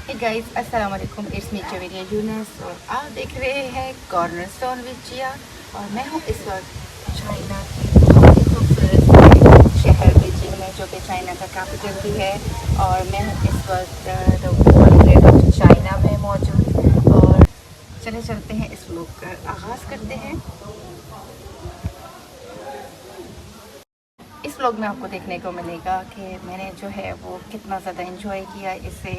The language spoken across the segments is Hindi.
हे गाइस, अस्सलाम वालेकुम। इट्स मी जवेरिया यूनस और आप देख रहे हैं कॉर्नर स्टोन विद जिया। और मैं हूँ इस वक्त चाइना के बहुत ही खूबसूरत शहर बीजिंग में, जो कि चाइना का कैपिटल भी है। और मैं हूँ इस वक्त गेट ऑफ चाइना में मौजूद। और चले चलते हैं, इस व्लॉग का आगाज़ करते हैं। इस व्लॉग में आपको देखने को मिलेगा कि मैंने जो है वो कितना ज़्यादा इंजॉय किया इसे।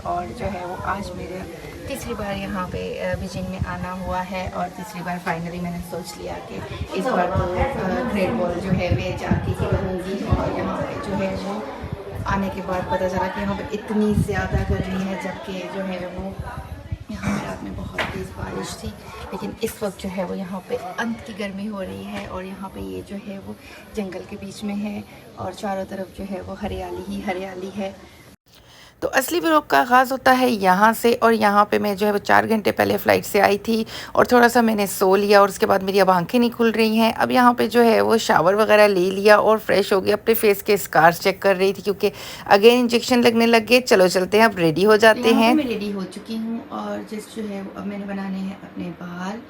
और जो है वो आज मेरे तीसरी बार यहाँ पे बीजिंग में आना हुआ है। और तीसरी बार फाइनली मैंने सोच लिया कि इस बार तो ग्रेट वॉल जो है मैं जाके ही रहूँगी। और यहाँ पे जो है वो आने के बाद पता चला कि यहाँ पे इतनी ज़्यादा गर्मी है, जबकि जो है वो यहाँ पे रात में बहुत तेज़ बारिश थी। लेकिन इस वक्त जो है वो यहाँ पे अंत की गर्मी हो रही है। और यहाँ पे ये जो है वो जंगल के बीच में है और चारों तरफ जो है वो हरियाली ही हरियाली है। तो असली व्लॉग का आगाज़ होता है यहाँ से। और यहाँ पे मैं जो है वो 4 घंटे पहले फ़्लाइट से आई थी और थोड़ा-सा मैंने सो लिया और उसके बाद मेरी अब आँखें नहीं खुल रही हैं। अब यहाँ पे जो है वो शावर वगैरह ले लिया और फ्रेश हो गई। अपने फेस के स्कार्स चेक कर रही थी क्योंकि अगेन इंजेक्शन लगने लग गए। चलो चलते हैं, अब रेडी हो जाते हैं। मैं रेडी हो चुकी हूँ और जस्ट जो है अब मैंने बनाने हैं अपने बाल।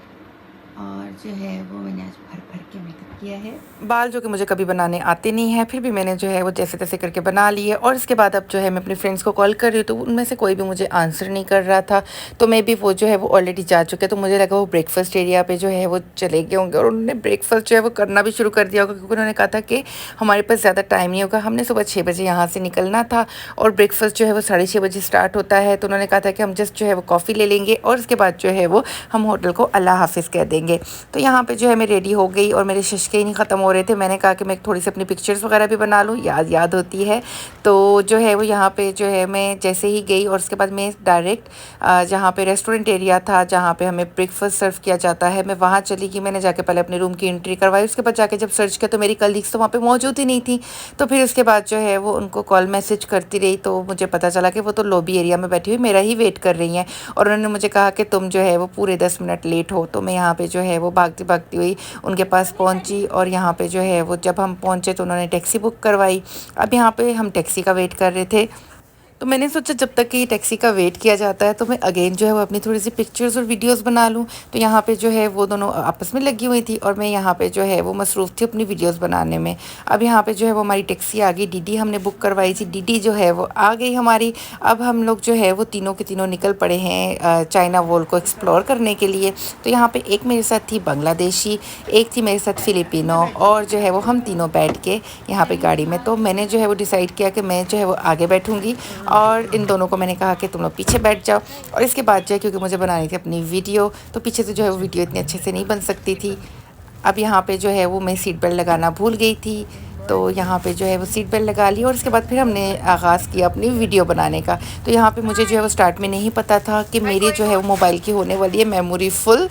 और जो है वो मैंने आज भर के मेकअप किया है। बाल जो कि मुझे कभी बनाने आते नहीं हैं, फिर भी मैंने जो है वो जैसे तैसे करके बना लिए। और इसके बाद अब जो है मैं अपने फ्रेंड्स को कॉल कर रही हूँ, तो उनमें से कोई भी मुझे आंसर नहीं कर रहा था। तो मे बी वो जो है वो ऑलरेडी जा चुके हैं। तो मुझे लगा वो ब्रेकफास्ट एरिया पे जो है वो चले गए होंगे और उन्होंने ब्रेकफास्ट जो है वो करना भी शुरू कर दिया होगा, क्योंकि उन्होंने कहा था कि हमारे पास ज़्यादा टाइम नहीं होगा। हमने सुबह 6 बजे यहाँ से निकलना था और ब्रेकफास्ट जो है वो 6:30 बजे स्टार्ट होता है। तो उन्होंने कहा था कि हम जस्ट जो है वो कॉफ़ी ले लेंगे और उसके बाद जो है वो हम होटल को अल्लाह हाफिज़ कह देंगे। तो यहाँ पे जो है मैं रेडी हो गई और मेरे शशके ही नहीं ख़त्म हो रहे थे। मैंने कहा कि मैं थोड़ी सी अपनी पिक्चर्स वगैरह भी बना लूँ, याद होती है। तो जो है वो यहाँ पे जो है मैं जैसे ही गई और उसके बाद मैं डायरेक्ट जहाँ पे रेस्टोरेंट एरिया था, जहाँ पे हमें ब्रेकफास्ट सर्व किया जाता है, मैं वहाँ चली गई। मैंने जाके पहले अपने रूम की एंट्री करवाई। उसके बाद जाके जब सर्च किया तो मेरी कलीग्स तो वहाँ पे मौजूद ही नहीं थी। तो फिर उसके बाद जो है वो उनको कॉल मैसेज करती रही, तो मुझे पता चला कि वो तो लॉबी एरिया में बैठी हुई मेरा ही वेट कर रही हैं। और उन्होंने मुझे कहा कि तुम जो है वो पूरे 10 मिनट लेट हो। तो मैं यहाँ पे जो है वो भागती भागती हुई उनके पास पहुंची। और यहाँ पे जो है वो जब हम पहुंचे तो उन्होंने टैक्सी बुक करवाई। अब यहाँ पे हम टैक्सी का वेट कर रहे थे। तो मैंने सोचा जब तक कि ये टैक्सी का वेट किया जाता है तो मैं अगेन जो है वो अपनी थोड़ी सी पिक्चर्स और वीडियोस बना लूँ। तो यहाँ पे जो है वो दोनों आपस में लगी हुई थी और मैं यहाँ पे जो है वो मसरूफ़ थी अपनी वीडियोस बनाने में। अब यहाँ पे जो है वो हमारी टैक्सी आ गई। डीडी हमने बुक करवाई थी, डीडी जो है वो आ गई हमारी। अब हम लोग जो है वो तीनों के तीनों निकल पड़े हैं चाइना वॉल को एक्सप्लोर करने के लिए। तो यहाँ पे एक मेरे साथ थी बांग्लादेशी, एक थी मेरे साथ फ़िलिपिनो और जो है वो हम तीनों बैठ के यहाँ पे गाड़ी में। तो मैंने जो है वो डिसाइड किया कि मैं जो है वो आगे बैठूँगी और इन दोनों को मैंने कहा कि तुम लोग पीछे बैठ जाओ। और इसके बाद जो है क्योंकि मुझे बनानी थी अपनी वीडियो, तो पीछे से जो है वो वीडियो इतनी अच्छे से नहीं बन सकती थी। अब यहाँ पे जो है वो मैं सीट बेल्ट लगाना भूल गई थी। तो यहाँ पे जो है वो सीट बेल्ट लगा ली और उसके बाद फिर हमने आगाज़ किया अपनी वीडियो बनाने का। तो यहाँ पे मुझे जो है वो स्टार्ट में नहीं पता था कि मेरी जो है वो मोबाइल की होने वाली है मेमोरी फुल।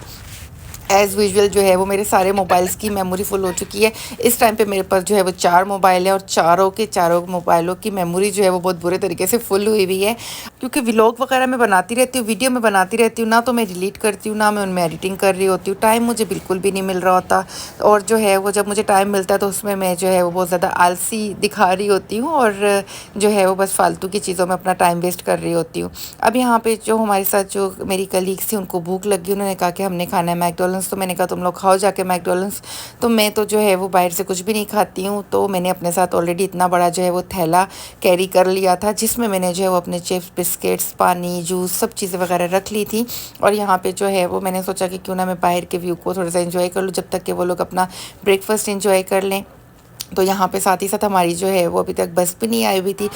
एज़ यूजुअल जो है वो मेरे सारे मोबाइल्स की मेमोरी फुल हो चुकी है। इस टाइम पे मेरे पास जो है वो 4 मोबाइल है और चारों के चारों मोबाइलों की मेमोरी जो है वो बहुत बुरे तरीके से फुल हुई हुई है। क्योंकि व्लॉग वगैरह मैं बनाती रहती हूँ, वीडियो में बनाती रहती हूँ, ना तो मैं डिलीट करती हूँ, ना मैं उनमें एडिटिंग कर रही होती हूँ। टाइम मुझे बिल्कुल भी नहीं मिल रहा होता। और जो है वो जब मुझे टाइम मिलता है तो उसमें मैं जो है वो बहुत ज़्यादा आलसी दिखा रही होती हूँ और जो है वो बस फालतू की चीज़ों में अपना टाइम वेस्ट कर रही होती हूँ। अब यहाँ पे जो हमारे साथ जो मेरी कलीग्स थी उनको भूख लगी, उन्होंने कहा कि हमने खाना है मैकडॉनल्ड्स। तो मैंने कहा तुम लोग खाओ जाके मैकडॉनल्ड्स। तो मैं तो जो है वो बाहर से कुछ भी नहीं खाती हूँ। तो मैंने अपने साथ ऑलरेडी इतना बड़ा जो है वो थैला कैरी कर लिया था, जिसमें मैंने जो है वो अपने चिप्स, बिस्किट्स, पानी, जूस सब चीज़ें वगैरह रख ली थी। और यहाँ पे जो है वो मैंने सोचा कि क्यों ना मैं बाहर के व्यू को थोड़ा सा एंजॉय कर लूँ जब तक कि वो लोग अपना ब्रेकफास्ट एंजॉय कर लें। तो यहाँ पे साथ ही साथ हमारी जो है वो अभी तक बस भी नहीं आई हुई थी।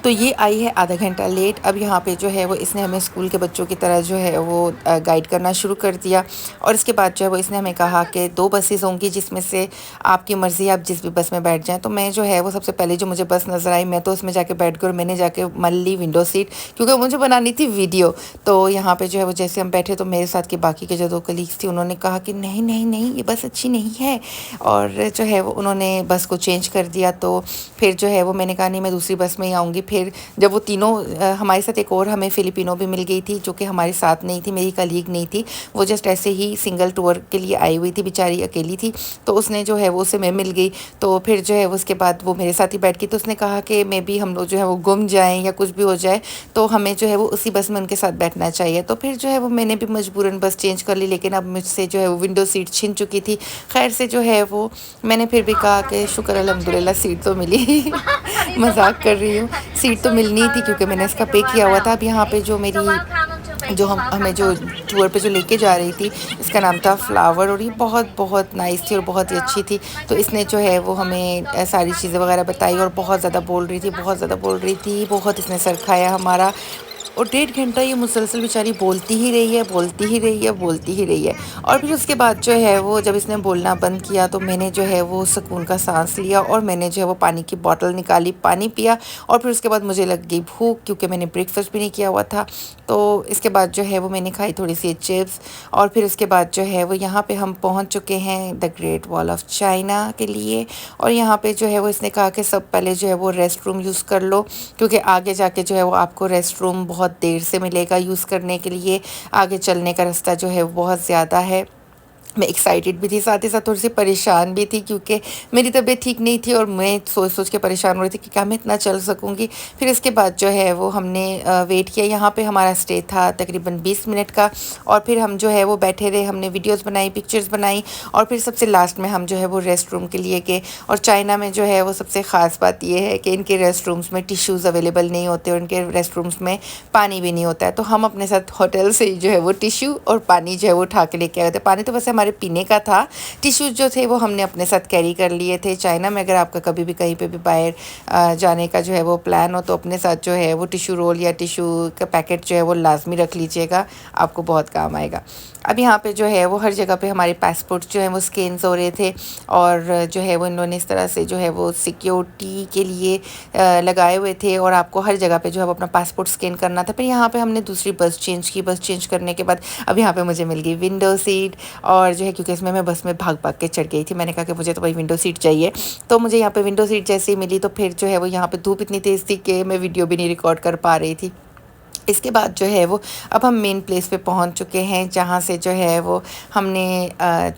तो ये आई है आधा घंटा लेट। अब यहाँ पे जो है वो इसने हमें स्कूल के बच्चों की तरह जो है वो गाइड करना शुरू कर दिया। और इसके बाद जो है वो इसने हमें कहा कि 2 बसेस होंगी, जिसमें से आपकी मर्ज़ी, आप जिस भी बस में बैठ जाएं। तो मैं जो है वो सबसे पहले जो मुझे बस नज़र आई मैं तो उसमें जाके बैठ गई और मैंने जाके मल ली विंडो सीट, क्योंकि मुझे बनानी थी वीडियो। तो यहाँ पे जो है वो जैसे हम बैठे तो मेरे साथ के बाकी के जो 2 कलीग्स थी उन्होंने कहा कि नहीं नहीं नहीं, ये बस अच्छी नहीं है। और जो है वो उन्होंने बस को चेंज कर दिया। तो फिर जो है वो मैंने कहा नहीं, मैं दूसरी बस में ही आऊँगी। फिर जब वो तीनों हमारे साथ एक और हमें फ़िलिपिनो भी मिल गई थी जो कि हमारे साथ नहीं थी, मेरी कलीग नहीं थी, वो जस्ट ऐसे ही सिंगल टूर के लिए आई हुई थी, बेचारी अकेली थी। तो उसने जो है वो उससे मैं मिल गई। तो फिर जो है वो उसके बाद वो मेरे साथ ही बैठ गई। तो उसने कहा कि मे बी हम लोग जो है वो गुम जाएँ या कुछ भी हो जाए तो हमें जो है वो उसी बस में उनके साथ बैठना चाहिए। तो फिर जो है वो मैंने भी मजबूरन बस चेंज कर ली, लेकिन अब मुझसे जो है वो विंडो सीट छिन चुकी थी। खैर से जो है वो मैंने फिर भी कहा कि शुक्र अल्हम्दुलिल्लाह सीट तो मिली। मज़ाक कर रही हूँ, सीट तो मिलनी थी क्योंकि मैंने इसका पे किया हुआ था। अब यहाँ पे जो मेरी जो हम हमें जो टूर पे जो लेके जा रही थी, इसका नाम था फ्लावर, और ये बहुत बहुत नाइस थी और बहुत ही अच्छी थी। तो इसने जो है वो हमें सारी चीज़ें वगैरह बताई और बहुत ज़्यादा बोल रही थी, बहुत ज़्यादा बोल रही थी, बहुत इसने सर खाया हमारा। और 1.5 घंटा ये मुसलसल बेचारी बोलती ही रही है, बोलती ही रही है, बोलती ही रही है। और फिर उसके बाद जो है वो जब इसने बोलना बंद किया तो मैंने जो है वो सुकून का सांस लिया और मैंने जो है वो पानी की बोतल निकाली, पानी पिया। और फिर उसके बाद मुझे लग गई भूख क्योंकि मैंने ब्रेकफास्ट भी नहीं किया हुआ था। तो इसके बाद जो है वो मैंने खाई थोड़ी सी चिप्स। और फिर उसके बाद जो है वो यहाँ पे हम पहुँच चुके हैं the great wall of China के लिए। और यहाँ पे जो है वो इसने कहा कि सब पहले जो है वो रेस्ट रूम यूज़ कर लो, क्योंकि आगे जाके जो है वो आपको रेस्ट रूम बहुत देर से मिलेगा यूज़ करने के लिए। आगे चलने का रास्ता जो है वो बहुत ज़्यादा है। मैं एक्साइटेड भी थी, साथ ही साथ थोड़ी सी परेशान भी थी क्योंकि मेरी तबीयत ठीक नहीं थी और मैं सोच सोच के परेशान हो रही थी कि क्या मैं इतना चल सकूंगी। फिर इसके बाद जो है वो हमने वेट किया। यहाँ पे हमारा स्टे था तकरीबन 20 मिनट का। और फिर हम जो है वो बैठे रहे, हमने वीडियोस बनाई, पिक्चर्स बनाई। और फिर सबसे लास्ट में हम जो है वो रेस्ट रूम के लिए गए। और चाइना में जो है वो सबसे ख़ास बात ये है कि इनके रेस्ट रूम्स में टिश्यूज़ अवेलेबल नहीं होते और इनके रेस्ट रूम्स में पानी भी नहीं होता है। तो हम अपने साथ होटल से ही जो है वो टिश्यू और पानी जो है वो उठा के लेके आए थे। पानी तो वैसे हमारे पीने का था, टिश्यूज़ जो थे वो हमने अपने साथ कैरी कर लिए थे। चाइना में अगर आपका कभी भी कहीं पे भी बाहर जाने का जो है वो प्लान हो तो अपने साथ जो है वो टिश्यू रोल या टिश्यू का पैकेट जो है वो लाजमी रख लीजिएगा, आपको बहुत काम आएगा। अब यहाँ पे जो है वो हर जगह पे हमारे पासपोर्ट जो है वो स्कैन्स हो रहे थे और जो है वो इन्होंने इस तरह से जो है वो सिक्योरिटी के लिए लगाए हुए थे और आपको हर जगह पे जो है वो अपना पासपोर्ट स्कैन करना था। फिर यहाँ पे हमने दूसरी बस चेंज की। बस चेंज करने के बाद अब यहाँ पे मुझे मिल गई विंडो सीट। और जो है क्योंकि इसमें मैं बस में भाग भाग के चढ़ गई थी, मैंने कहा कि मुझे तो भाई विंडो सीट चाहिए। तो मुझे यहाँ पे विंडो सीट जैसे ही मिली तो फिर जो है वो यहाँ पे धूप इतनी तेज़ थी कि मैं वीडियो भी नहीं रिकॉर्ड कर पा रही थी। इसके बाद जो है वो अब हम मेन प्लेस पे पहुंच चुके हैं जहाँ से जो है वो हमने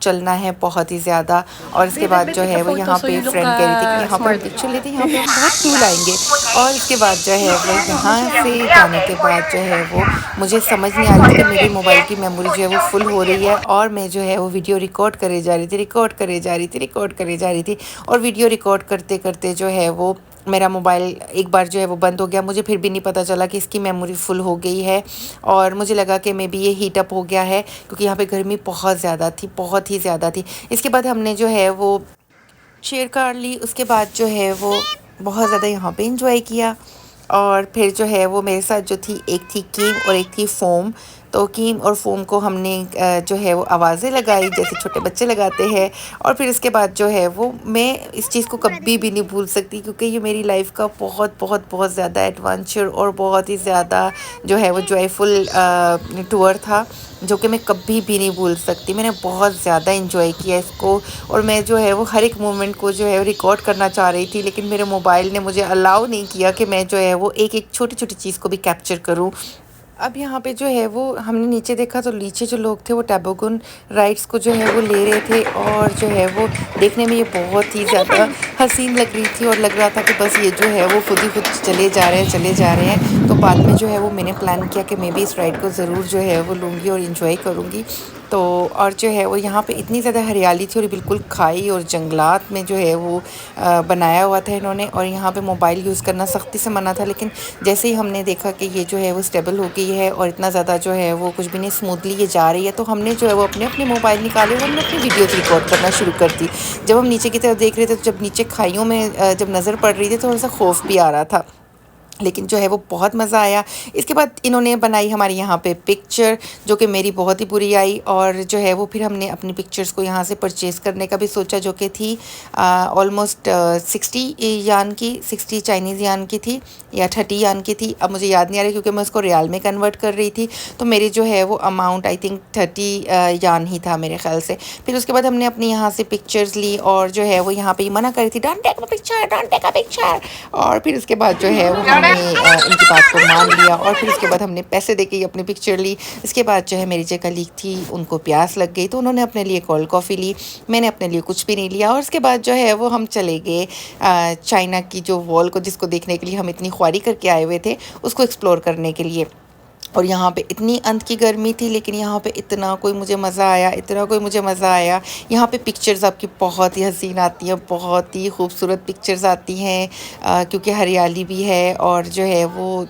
चलना है बहुत ही ज़्यादा। और इसके बाद जो है वो यहाँ पे फ्रेंड कह रही थी कि यहाँ पर पिक्चर लेते, यहाँ पे हम बहुत कूल आएंगे। और इसके बाद जो है वो यहाँ से जाने के बाद जो है वो मुझे समझ नहीं आ रही थी कि मेरी मोबाइल की मेमोरी जो है वो फुल हो रही है और मैं जो है वो वीडियो रिकॉर्ड करे जा रही थी, रिकॉर्ड करे जा रही थी, रिकॉर्ड करे जा रही थी। और वीडियो रिकॉर्ड करते करते जो है वो मेरा मोबाइल एक बार जो है वो बंद हो गया। मुझे फिर भी नहीं पता चला कि इसकी मेमोरी फुल हो गई है और मुझे लगा कि मे बी ये हीट अप हो गया है क्योंकि यहाँ पे गर्मी बहुत ज़्यादा थी, बहुत ही ज़्यादा थी। इसके बाद हमने जो है वो शेयर कार ली। उसके बाद जो है वो बहुत ज़्यादा यहाँ पे इंजॉय किया। और फिर जो है वो मेरे साथ जो थी, एक थी कीम और एक थी फ़ोम। तो कीम और फ़ोम को हमने जो है वो आवाज़ें लगाई जैसे छोटे बच्चे लगाते हैं। और फिर इसके बाद जो है वो मैं इस चीज़ को कभी भी नहीं भूल सकती क्योंकि ये मेरी लाइफ का बहुत बहुत बहुत ज़्यादा एडवेंचर और बहुत ही ज़्यादा जो है वो जॉयफुल टूर था जो कि मैं कभी भी नहीं भूल सकती। मैंने बहुत ज़्यादा इंजॉय किया इसको और मैं जो है वो हर एक मोमेंट को जो है रिकॉर्ड करना चाह रही थी, लेकिन मेरे मोबाइल ने मुझे अलाउ नहीं किया कि मैं जो है वो एक एक छोटी छोटी चीज़ को भी कैप्चर करूं। अब यहाँ पे जो है वो हमने नीचे देखा तो नीचे जो लोग थे वो टैबोगन राइड्स को जो है वो ले रहे थे और जो है वो देखने में ये बहुत ही ज़्यादा हसीन लग रही थी और लग रहा था कि बस ये जो है वो खुद ही खुद चले जा रहे हैं, चले जा रहे हैं। तो बाद में जो है वो मैंने प्लान किया कि मैं भी इस राइड को ज़रूर जो है वो लूँगी और इन्जॉय करूँगी। तो और जो है वो यहाँ पे इतनी ज़्यादा हरियाली थी और बिल्कुल खाई और जंगलात में जो है वो बनाया हुआ था इन्होंने। और यहाँ पे मोबाइल यूज़ करना सख्ती से मना था, लेकिन जैसे ही हमने देखा कि ये जो है वो स्टेबल हो गई है और इतना ज़्यादा जो है वो कुछ भी नहीं, स्मूथली ये जा रही है, तो हमने जो है वो अपने अपने मोबाइल निकाले और हमने अपनी वीडियोज़ रिकॉर्ड करना शुरू कर दी। जब हम नीचे की तरफ देख रहे थे तो जब नीचे खाइयों में जब नज़र पड़ रही थी तो थोड़ा सा खौफ भी आ रहा था, लेकिन जो है वो बहुत मज़ा आया। इसके बाद इन्होंने बनाई हमारी यहाँ पे पिक्चर जो कि मेरी बहुत ही बुरी आई और जो है वो फिर हमने अपनी पिक्चर्स को यहाँ से परचेज़ करने का भी सोचा जो कि थी ऑलमोस्ट 60 यान की, 60 चाइनीज़ यान की थी या 30 यान की थी। अब मुझे याद नहीं आ रही क्योंकि मैं उसको रियाल में कन्वर्ट कर रही थी। तो मेरी जो है वो अमाउंट आई थिंक 30 यान ही था मेरे ख्याल से। फिर उसके बाद हमने अपनी यहाँ से पिक्चर्स ली और जो है वो यहाँ पर मना कर रही थी don't take a picture, don't take a picture. और फिर उसके बाद जो है वो हमने इनकी बात को मान लिया और फिर उसके बाद हमने पैसे दे के ही अपनी पिक्चर ली। इसके बाद जो है मेरी जो कलीग थी उनको प्यास लग गई तो उन्होंने अपने लिए कोल्ड कॉफ़ी ली, मैंने अपने लिए कुछ भी नहीं लिया। और उसके बाद जो है वो हम चले गए चाइना की जो वॉल को जिसको देखने के लिए हम इतनी ख्वारी करके आए हुए थे उसको एक्सप्लोर करने के लिए। और यहाँ पे इतनी अंत की गर्मी थी लेकिन यहाँ पे इतना कोई मुझे मज़ा आया, इतना कोई मुझे मज़ा आया। यहाँ पे पिक्चर्स आपकी बहुत ही हसीन आती हैं, बहुत ही खूबसूरत पिक्चर्स आती हैं क्योंकि हरियाली भी है और जो है वो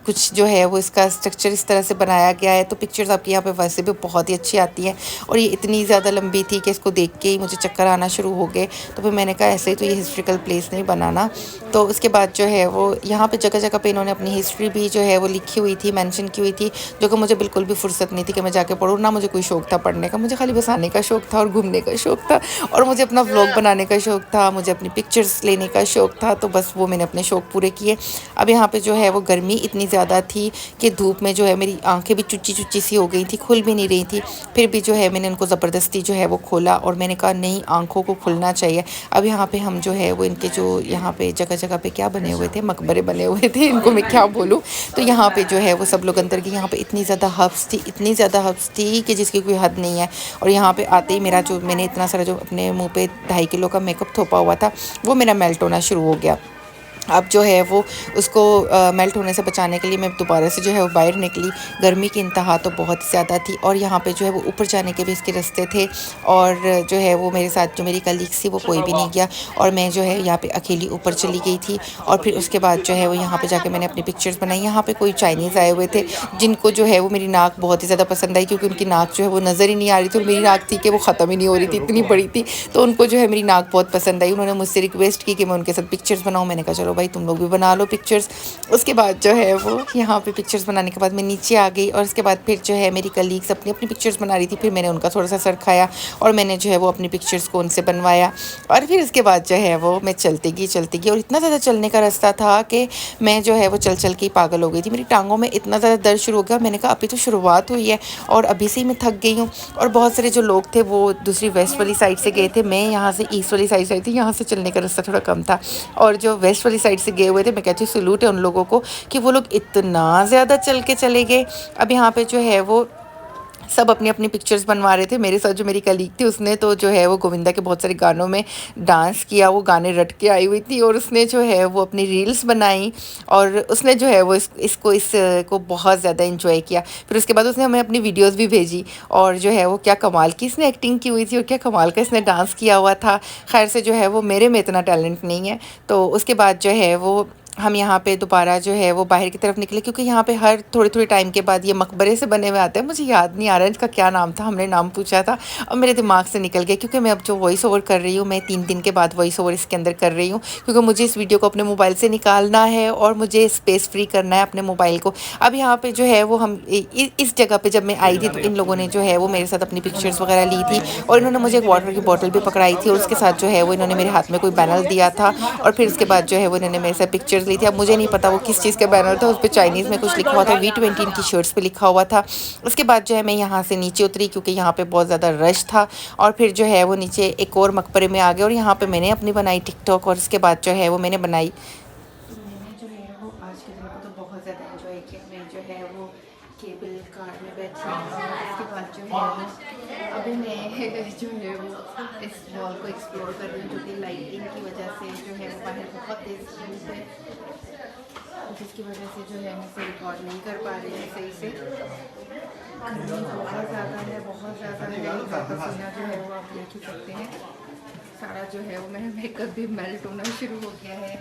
कुछ जो है वो इसका स्ट्रक्चर इस तरह से बनाया गया है तो पिक्चर्स आपकी यहाँ पे वैसे भी बहुत ही अच्छी आती हैं। और ये इतनी ज़्यादा लंबी थी कि इसको देख के ही मुझे चक्कर आना शुरू हो गए। तो फिर मैंने कहा ऐसे ही तो ये हिस्ट्रिकल प्लेस नहीं बनाना। तो उसके बाद जो है वो यहाँ पे जगह जगह पे इन्होंने अपनी हिस्ट्री भी जो है वो लिखी हुई थी, मेंशन की हुई थी, जो कि मुझे बिल्कुल भी फुर्सत नहीं थी कि मैं जाके पढूँ। ना मुझे कोई शौक़ था पढ़ने का, मुझे खाली बस आने का शौक़ था और घूमने का शौक़ था और मुझे अपना व्लॉग बनाने का शौक़ था, मुझे अपनी पिक्चर्स लेने का शौक़ था। तो बस वो मैंने अपने शौक़ पूरे किए। अब यहाँ पे जो है वो गर्मी इतनी ज़्यादा थी कि धूप में जो है मेरी आंखें भी चुच्ची चुच्ची सी हो गई थी, खुल भी नहीं रही थी। फिर भी जो है मैंने उनको ज़बरदस्ती जो है वो खोला और मैंने कहा नहीं, आंखों को खुलना चाहिए। अब यहाँ पे हम जो है वो इनके जो यहाँ पे जगह जगह पे क्या बने हुए थे, मकबरे बने हुए थे, इनको मैं क्या बोलूँ। तो यहाँ पे जो है वो सब लोग अंदर गए। यहाँ पे इतनी ज़्यादा हब्स थी, इतनी ज़्यादा हब्स थी कि जिसकी कोई हद नहीं है। और यहाँ पे आते ही मेरा जो मैंने इतना सारा जो अपने मुँह पे 2.5 किलो का मेकअप थोपा हुआ था वो मेरा मेल्ट होना शुरू हो गया। अब जो है वो उसको मेल्ट होने से बचाने के लिए मैं दोबारा से जो है वो बाहर निकली। गर्मी की इंतहा तो बहुत ज़्यादा थी और यहाँ पे जो है वो ऊपर जाने के भी इसके रास्ते थे और जो है वो मेरे साथ जो मेरी कलीग्स थी वो कोई भी नहीं गया और मैं जो है यहाँ पे अकेली ऊपर चली गई थी। और फिर उसके बाद जो है वो यहाँ पे जाके मैंने अपनी पिक्चर्स बनाई। यहाँ पे कोई चाइनीज़ आए हुए थे जिनको जो है वो मेरी नाक बहुत ही ज़्यादा पसंद आई क्योंकि उनकी नाक जो है वो नज़र ही नहीं आ रही थी और मेरी नाक थी कि वो ख़त्म ही नहीं हो रही थी, इतनी बड़ी थी। तो उनको जो है मेरी नाक बहुत पसंद आई। उन्होंने मुझसे रिक्वेस्ट की कि मैं उनके साथ पिक्चर्स बनाऊँ। मैंने कहा चलो भाई तुम लोग भी बना लो पिक्चर्स। उसके बाद जो है वो यहाँ पे पिक्चर्स बनाने के बाद मैं नीचे आ गई और उसके बाद फिर जो है मेरी कलीग्स अपनी अपनी पिक्चर्स बना रही थी। फिर मैंने उनका थोड़ा सा सर खाया और मैंने जो है वो अपनी पिक्चर्स को उनसे बनवाया। और फिर उसके बाद जो है वो मैं चलती गई और इतना ज़्यादा चलने का रास्ता था कि मैं जो है वो चल चल के ही पागल हो गई थी। मेरी टांगों में इतना ज़्यादा दर्द शुरू हो गया। मैंने कहा अभी तो शुरुआत हुई है और अभी से ही मैं थक गई हूँ। और बहुत सारे जो लोग थे वो दूसरी वेस्ट वाली साइड से गए थे, मैं यहाँ से ईस्ट वाली साइड से आई थी। यहाँ से चलने का रास्ता थोड़ा कम था और जो वेस्ट वाली साइड से गए हुए थे मैं कहती हूँ सैल्यूट है उन लोगों को कि वो लोग इतना ज़्यादा चल के चले गए। अब यहाँ पे जो है वो सब अपनी अपनी पिक्चर्स बनवा रहे थे। मेरे साथ जो मेरी कलीग थी उसने तो जो है वो गोविंदा के बहुत सारे गानों में डांस किया, वो गाने रट के आई हुई थी और उसने जो है वो अपनी रील्स बनाई और उसने जो है वो इसको बहुत ज़्यादा एंजॉय किया। फिर उसके बाद उसने हमें अपनी वीडियोस भी भेजी और जो है वो क्या कमाल की इसने एक्टिंग की हुई थी और क्या कमाल का इसने डांस किया हुआ था। खैर से जो है वो मेरे में इतना टैलेंट नहीं है। तो उसके बाद जो है वो हम यहाँ पे दोबारा जो है वो बाहर की तरफ निकले क्योंकि यहाँ पे हर थोड़ी थोड़ी टाइम के बाद ये मकबरे से बने हुए आते हैं। मुझे याद नहीं आ रहा है इनका क्या नाम था, हमने नाम पूछा था और मेरे दिमाग से निकल गया क्योंकि मैं अब जो वॉइस ओवर कर रही हूँ मैं 3 दिन के बाद वॉइस ओवर इसके अंदर कर रही हूँ क्योंकि मुझे इस वीडियो को अपने मोबाइल से निकालना है और मुझे स्पेस फ्री करना है अपने मोबाइल को। अब यहाँ पर जो है वो हम इस जगह पर जब मैं आई थी तो इन लोगों ने जो है वो मेरे साथ अपनी पिक्चर्स वगैरह ली थी और इन्होंने मुझे एक वाटर की बॉटल भी पकड़ाई थी और उसके साथ जो है वो इन्होंने मेरे हाथ में कोई बैनर दिया था और फिर उसके बाद जो है वो इन्होंने मेरे साथ पिक्चर्स ली थी। अब मुझे नहीं पता वो किस चीज़ का बैनर था, उस पर चाइनीज़ में कुछ लिखा हुआ था, V20 इनकी शर्ट्स पे लिखा हुआ था। उसके बाद जो है मैं यहाँ से नीचे उतरी क्योंकि यहाँ पे बहुत ज़्यादा रश था और फिर जो है वो नीचे एक और मकबरे में आ गए और यहाँ पे मैंने अपनी बनाई टिकटॉक और उसके बाद जो है वो मैंने बनाई। मैंने जो है वो आज के दिन को तो बहुत ज़्यादा एंजॉय किया। मैं जो है वो केबल कार में बैठी और उसके बाद जो है वो अभी मैं जो है वो इस मॉल को एक्सप्लोर कर रही हूँ जो कि लाइटिंग की वजह से जो है वो बाहर बहुत तेज़ धूप है जिसकी वजह से जो है मैं इसे रिकॉर्ड नहीं कर पा रही हूँ सही से। गर्मी बहुत ज़्यादा है, बहुत ज़्यादा है। पसीना जो है वो आप देख ही सकते हैं। सारा जो है वो मेरा मेकअप भी मेल्ट होना शुरू हो गया है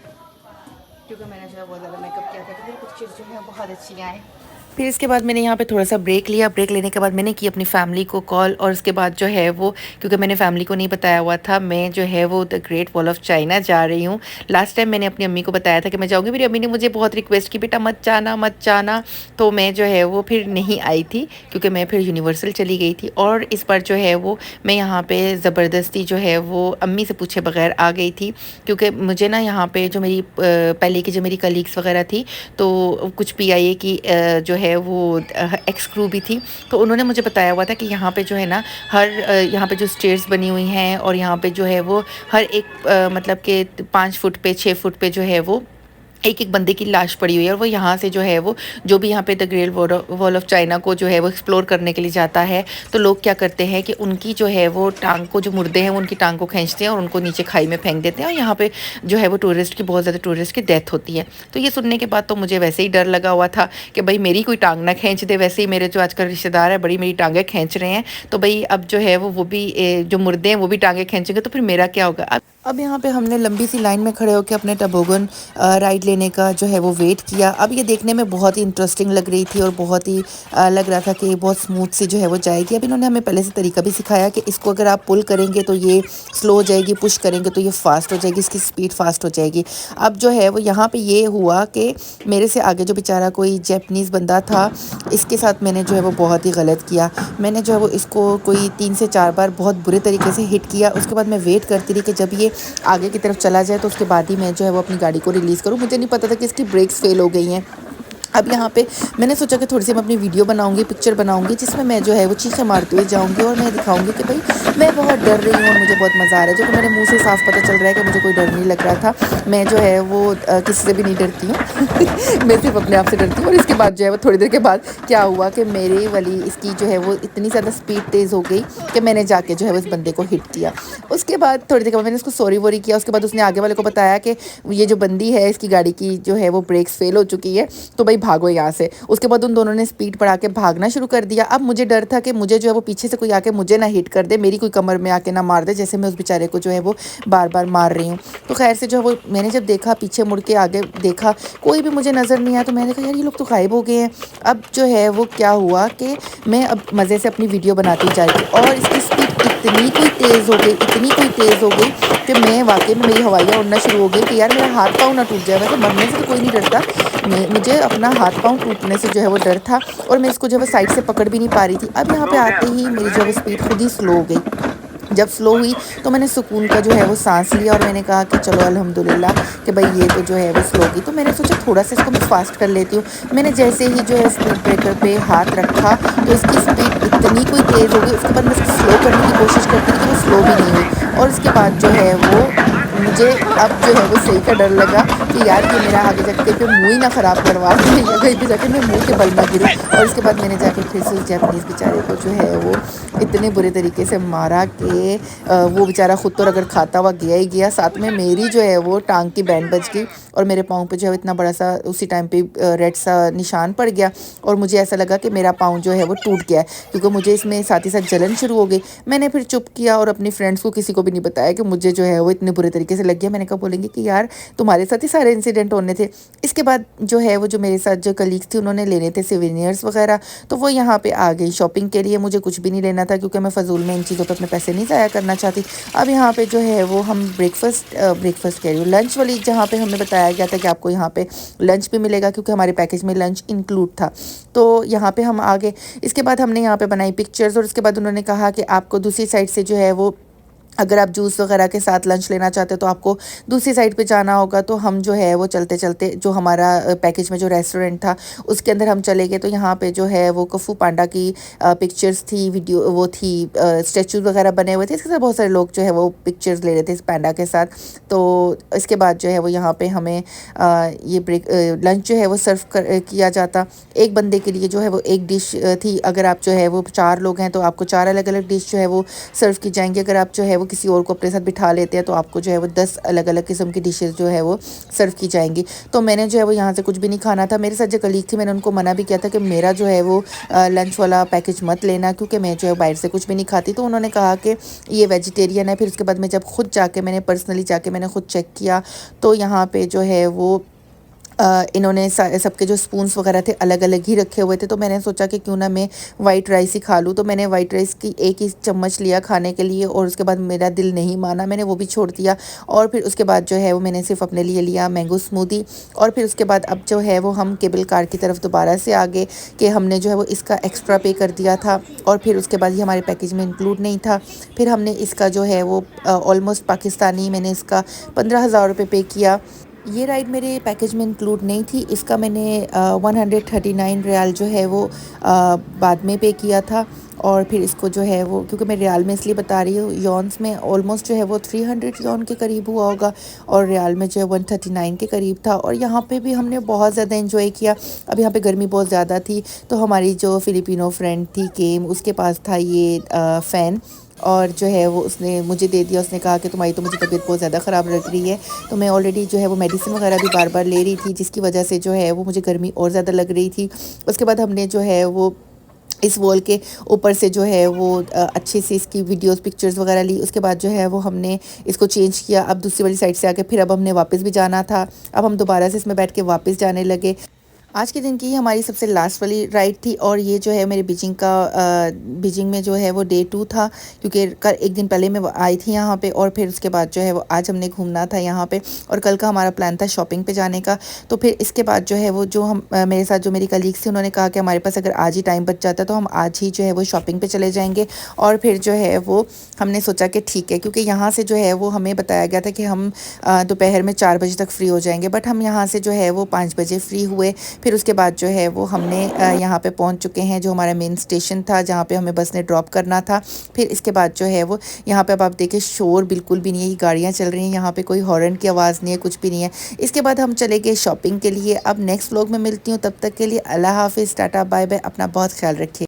क्योंकि मैंने जो है बहुत ज़्यादा मेकअप किया था तो फिर कुछ चीज़ जो है बहुत अच्छी आए। फिर इसके बाद मैंने यहाँ पे थोड़ा सा ब्रेक लिया। ब्रेक लेने के बाद मैंने की अपनी फैमिली को कॉल और उसके बाद जो है वो क्योंकि मैंने फैमिली को नहीं बताया हुआ था मैं जो है वो the great wall of China जा रही हूँ। लास्ट टाइम मैंने अपनी अम्मी को बताया था कि मैं जाऊँगी, मेरी अम्मी ने मुझे बहुत रिक्वेस्ट की बेटा मत जाना, तो मैं जो है वो फिर नहीं आई थी क्योंकि मैं फिर यूनिवर्सल चली गई थी। और इस बार जो है वो मैं यहाँ पर ज़बरदस्ती जो है वो अम्मी से पूछे बगैर आ गई थी क्योंकि मुझे ना यहाँ पर जो मेरी पहले की जो मेरी कलीग्स वगैरह थी तो कुछ PIA की जो है वो एक्स क्रू भी थी तो उन्होंने मुझे बताया हुआ था कि यहाँ पे जो है ना हर यहाँ पे जो स्टेयर्स बनी हुई हैं और यहाँ पे जो है वो हर एक मतलब के 5 फुट पे 6 फुट पे जो है वो एक एक बंदे की लाश पड़ी हुई है और वो यहाँ से जो है वो जो भी यहाँ पे the great wall of China को जो है वो एक्सप्लोर करने के लिए जाता है तो लोग क्या करते हैं कि उनकी जो है वो टांग को जो मुर्दे हैं वो उनकी टांग को खींचते हैं और उनको नीचे खाई में फेंक देते हैं और यहाँ पे जो है वो टूरिस्ट की बहुत ज़्यादा टूरिस्ट की डेथ होती है। तो ये सुनने के बाद तो मुझे वैसे ही डर लगा हुआ था कि भाई मेरी कोई टांग ना खींच दे। वैसे ही मेरे जो आजकल रिश्तेदार है बड़ी मेरी टांगें खींच रहे हैं, तो भाई अब जो है वो भी जो मुर्दे हैं वो भी टांगें खींचेंगे तो फिर मेरा क्या होगा। अब यहाँ पे हमने लंबी सी लाइन में खड़े होकर अपने टबोगन राइड लेने का जो है वो वेट किया। अब ये देखने में बहुत ही इंटरेस्टिंग लग रही थी और बहुत ही लग रहा था कि बहुत स्मूथ सी जो है वो जाएगी। अब इन्होंने हमें पहले से तरीका भी सिखाया कि इसको अगर आप पुल करेंगे तो ये स्लो हो जाएगी, पुश करेंगे तो ये फास्ट हो जाएगी, इसकी स्पीड फास्ट हो जाएगी। अब जो है वो यहाँ पे ये हुआ कि मेरे से आगे जो बेचारा कोई जैपनीज़ बंदा था, इसके साथ मैंने जो है वो बहुत ही गलत किया। मैंने जो है वो इसको कोई 3 से 4 बार बहुत बुरे तरीके से हिट किया। उसके बाद मैं वेट करती रही कि जब ये आगे की तरफ चला जाए तो उसके बाद ही मैं जो है वो अपनी गाड़ी को रिलीज़ करूँ। मुझे नहीं पता था कि इसकी ब्रेक्स फेल हो गई हैं। अब यहाँ पे मैंने सोचा कि थोड़ी सी मैं अपनी वीडियो बनाऊंगी, पिक्चर बनाऊंगी, जिसमें मैं जो है वो चीखें मारते हुए जाऊंगी और मैं दिखाऊंगी कि भाई मैं बहुत डर रही हूँ और मुझे बहुत मज़ा आ रहा है। जो कि मेरे मुंह से साफ पता चल रहा है कि मुझे कोई डर नहीं लग रहा था। मैं जो है वो किसी से भी नहीं डरती हूँ मैं सिर्फ अपने आप से डरती हूँ। और इसके बाद जो है वो थोड़ी देर के बाद क्या हुआ कि मेरी वाली इसकी जो है वो इतनी ज़्यादा स्पीड तेज़ हो गई कि मैंने जाके जो है वो इस बंदे को हिट किया। उसके बाद थोड़ी देर के बाद मैंने उसको सॉरी वॉरी किया। उसके बाद उसने आगे वाले को बताया कि ये जो बंदी है इसकी गाड़ी की जो है वो ब्रेक्स फेल हो चुकी है, तो भाई भागो यहाँ से। उसके बाद उन दोनों ने स्पीड बढ़ा के भागना शुरू कर दिया। अब मुझे डर था कि मुझे जो है वो पीछे से कोई आके मुझे ना हिट कर दे, मेरी कोई कमर में आके ना मार दे, जैसे मैं उस बेचारे को जो है वो बार बार मार रही हूँ। तो खैर से जो है वो मैंने जब देखा, पीछे मुड़ के आगे देखा, कोई भी मुझे नज़र नहीं आया। तो मैंने कहा यार ये लोग तो गायब हो गए हैं। अब जो है वो क्या हुआ कि मैं अब मज़े से अपनी वीडियो बनाती जा रही थी और इसकी स्पीड इतनी कोई तेज़ हो गई, इतनी कोई तेज़ हो गई कि मैं वाकई में मेरी हवाइयाँ उड़ना शुरू हो गई कि यार मेरा हाथ पाँव ना टूट जाए। वैसे मरने से तो कोई नहीं डरता, मुझे अपना हाथ पाँव टूटने से जो है वो डर था और मैं इसको जो है साइड से पकड़ भी नहीं पा रही थी। अब यहाँ पे आते ही मेरी जो है स्पीड खुद ही स्लो हो गई। जब स्लो हुई तो मैंने सुकून का जो है वो सांस लिया और मैंने कहा कि चलो अल्हम्दुलिल्लाह कि भाई ये तो जो है वो स्लो होगी। तो मैंने सोचा थोड़ा सा इसको मैं फास्ट कर लेती हूँ। मैंने जैसे ही जो है स्पीड ब्रेकर पे हाथ रखा तो इसकी स्पीड इतनी कोई तेज़ हो गई। उसके बाद मैं इसको स्लो करने की कोशिश करती थी कि वो स्लो भी नहीं हुई। और उसके बाद जो है वो मुझे अब जो है वो सही का डर लगा कि यार ये मेरा आगे जाके पे मुँह ही ना ख़राब करवा दे या कहीं पे जाके मैं मुँह के बल ना गिरूँ। और उसके बाद मैंने जाके फिर से उस जापानीज़ बेचारे को जो है वो इतने बुरे तरीके से मारा कि वो बेचारा खुद तो रगड़ खाता हुआ गया ही गया, साथ में मेरी जो है वो टांग की बैंड बज गई और मेरे पाँव पे जो है इतना बड़ा सा उसी टाइम पे रेड सा निशान पड़ गया। और मुझे ऐसा लगा कि मेरा पाँव जो है वो टूट गया है, क्योंकि मुझे इसमें साथ ही साथ जलन शुरू हो गई। मैंने फिर चुप किया और अपनी फ्रेंड्स को किसी को भी नहीं बताया कि मुझे जो है वो इतने बुरे तरीके से लग गया। मैंने कहा बोलेंगे कि यार तुम्हारे साथ ही सारे इंसिडेंट होने थे। इसके बाद जो है वो जो मेरे साथ जो कलीग्स थी उन्होंने लेने थे सिवेनियर्स वगैरह, तो वो यहाँ पे आ गई शॉपिंग के लिए। मुझे कुछ भी नहीं लेना था क्योंकि मैं फ़जूल में इन चीज़ों पे अपने पैसे नहीं ज़ाया करना चाहती। अब यहाँ पे जो है वो हम ब्रेकफास्ट कह रही हूँ लंच वाली, जहाँ पे हमें बताया गया था कि आपको यहाँ पे लंच भी मिलेगा क्योंकि हमारे पैकेज में लंच इंक्लूड था। तो यहाँ पे हम आ गए। इसके बाद हमने यहाँ पे बनाई पिक्चर्स और उसके बाद उन्होंने कहा कि आपको दूसरी साइड से जो है वो अगर आप जूस वगैरह के साथ लंच लेना चाहते हो तो आपको दूसरी साइड पे जाना होगा। तो हम जो है वो चलते चलते जो हमारा पैकेज में जो रेस्टोरेंट था उसके अंदर हम चले गए। तो यहाँ पे जो है वो कफू पांडा की पिक्चर्स थी, वीडियो वो थी, स्टैचूज वगैरह बने हुए थे। इसके साथ बहुत सारे लोग जो है वो पिक्चर्स ले रहे थे इस पांडा के साथ। तो इसके बाद जो है वो यहाँ पे हमें ये लंच जो है वो सर्व किया जाता। एक बंदे के लिए जो है वो एक डिश थी। अगर आप जो है वो 4 लोग हैं तो आपको 4 अलग अलग डिश जो है वो सर्व की जाएंगी। अगर आप जो है वो किसी और को अपने साथ बिठा लेते हैं तो आपको जो है वो 10 अलग अलग किस्म की डिशेस जो है वो सर्व की जाएंगी। तो मैंने जो है वो यहाँ से कुछ भी नहीं खाना था। मेरे साथ जो कलीग थी मैंने उनको मना भी किया था कि मेरा जो है वो लंच वाला पैकेज मत लेना क्योंकि मैं जो है बाहर से कुछ भी नहीं खाती। तो उन्होंने कहा कि ये वेजिटेरियन है। फिर उसके बाद मैं जब खुद जाके मैंने पर्सनली जाके मैंने खुद चेक किया तो यहाँ पे जो है वो इन्होंने सबके जो स्पून्स वगैरह थे अलग अलग ही रखे हुए थे। तो मैंने सोचा कि क्यों ना मैं वाइट राइस ही खा लूँ। तो मैंने वाइट राइस की एक ही चम्मच लिया खाने के लिए और उसके बाद मेरा दिल नहीं माना, मैंने वो भी छोड़ दिया। और फिर उसके बाद जो है वो मैंने सिर्फ अपने लिए लिया मैंगो स्मूदी। और फिर उसके बाद अब जो है वो हम केबल कार की तरफ दोबारा से आ गए कि हमने जो है वो इसका एक्स्ट्रा पे कर दिया था और फिर उसके बाद ये हमारे पैकेज में इंक्लूड नहीं था। फिर हमने इसका जो है वो ऑलमोस्ट पाकिस्तानी मैंने इसका 15,000 रुपये पे किया। ये राइड मेरे पैकेज में इंक्लूड नहीं थी, इसका मैंने 139 रियाल जो है वो बाद में पे किया था। और फिर इसको जो है वो, क्योंकि मैं रियाल में इसलिए बता रही हूँ, यॉन्स में ऑलमोस्ट जो है वो 300 यॉन के करीब हुआ होगा और रियाल में जो है 139 के करीब था। और यहाँ पे भी हमने बहुत ज़्यादा एंजॉय किया। अब यहाँ पे गर्मी बहुत ज़्यादा थी, तो हमारी जो फ़िलिपिनो फ्रेंड थी केम, उसके पास था ये फ़ैन, और जो है वो उसने मुझे दे दिया। उसने कहा कि तुम्हारी तो मुझे तबीयत बहुत ज़्यादा ख़राब लग रही है। तो मैं ऑलरेडी जो है वो मेडिसिन वगैरह भी बार बार ले रही थी, जिसकी वजह से जो है वो मुझे गर्मी और ज़्यादा लग रही थी। उसके बाद हमने जो है वो इस वॉल के ऊपर से जो है वो अच्छे से इसकी वीडियोस पिक्चर्स वगैरह ली। उसके बाद जो है वो हमने इसको चेंज किया। अब दूसरी वाली साइड से आके फिर अब हमने वापस भी जाना था। अब हम दोबारा से इसमें बैठ के वापस जाने लगे। आज के दिन की हमारी सबसे लास्ट वाली राइड थी और ये जो है मेरे बीजिंग में जो है वो डे 2 था, क्योंकि कल एक दिन पहले मैं आई थी यहाँ पे और फिर उसके बाद जो है वो आज हमने घूमना था यहाँ पे। और कल का हमारा प्लान था शॉपिंग पे जाने का। तो फिर इसके बाद जो है वो जो हम मेरे साथ जो मेरी कलीग्स थी, उन्होंने कहा कि हमारे पास अगर आज ही टाइम बच जाता तो हम आज ही जो है वो शॉपिंग पे चले जाएंगे। और फिर जो है वो हमने सोचा कि ठीक है, क्योंकि यहाँ से जो है वो हमें बताया गया था कि हम दोपहर में 4 बजे तक फ्री हो जाएंगे, बट हम यहाँ से जो है वो 5 बजे फ्री हुए। फिर उसके बाद जो है वो हमने यहाँ पे पहुँच चुके हैं, जो हमारा मेन स्टेशन था जहाँ पे हमें बस ने ड्रॉप करना था। फिर इसके बाद जो है वो यहाँ पे अब आप देखें शोर बिल्कुल भी नहीं है, ये गाड़ियाँ चल रही हैं, यहाँ पे कोई हॉर्न की आवाज़ नहीं है, कुछ भी नहीं है। इसके बाद हम चले गए शॉपिंग के लिए। अब नेक्स्ट व्लॉग में मिलती हूँ, तब तक के लिए अल्लाह हाफिज़, टाटा बाय बाय, अपना बहुत ख्याल रखिए।